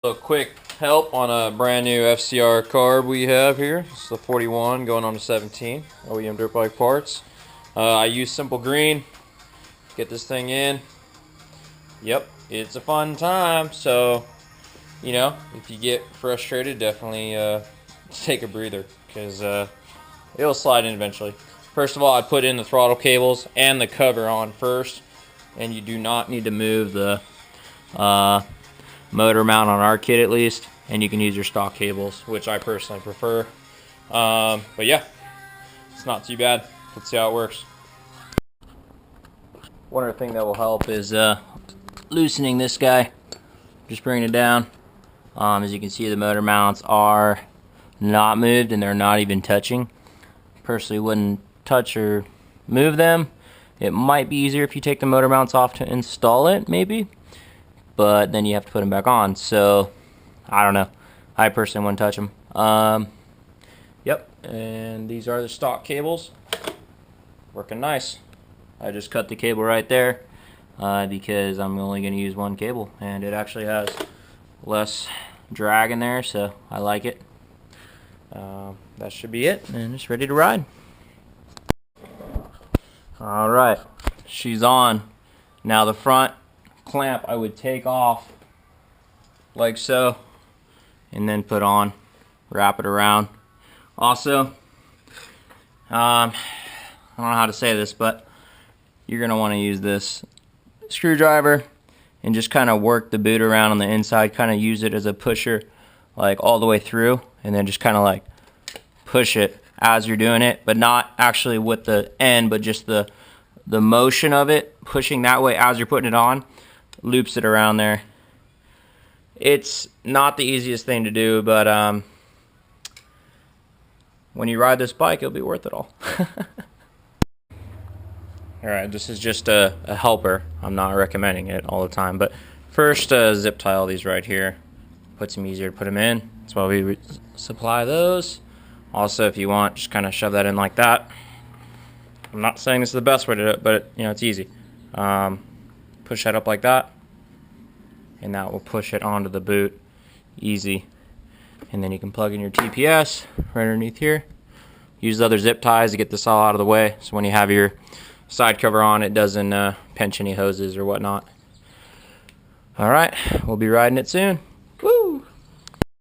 A quick help on a brand new FCR carb we have here. It's the 41 going on to 17 OEM dirt bike parts. I use simple green. Get this thing in. Yep, it's a fun time. So, you know, if you get frustrated, definitely take a breather because it'll slide in eventually. First of all, I put in the throttle cables and the cover on first, and you do not need to move the motor mount on our kit at least, and you can use your stock cables, which I personally prefer. But yeah, it's not too bad. Let's see how it works. One other thing that will help is loosening this guy, just bringing it down. As you can see, the motor mounts are not moved and they're not even touching. Personally wouldn't touch or move them. It might be easier if you take the motor mounts off to install it, maybe, but then you have to put them back on. So I don't know, I personally wouldn't touch them. Yep, and these are the stock cables, working nice. I just cut the cable right there because I'm only going to use one cable, and it actually has less drag in there, so I like it. That should be it, and it's ready to ride. Alright, she's on. Now the front clamp I would take off like so, and then put on, wrap it around. Also, I don't know how to say this, but you're going to want to use this screwdriver and just kind of work the boot around on the inside, kind of use it as a pusher like all the way through, and then just kind of like push it as you're doing it, but not actually with the end, but just the motion of it, pushing that way as you're putting it on, loops it around there. It's not the easiest thing to do, but when you ride this bike, it'll be worth it all. Alright, this is just a helper. I'm not recommending it all the time, but first zip tie all these right here. Puts them easier to put them in. That's why we supply those. Also, if you want, just kind of shove that in like that. I'm not saying this is the best way to do it, but you know, it's easy. Push that up like that, and that will push it onto the boot. Easy. And then you can plug in your TPS right underneath here. Use the other zip ties to get this all out of the way, so when you have your side cover on, it doesn't pinch any hoses or whatnot. Alright, we'll be riding it soon.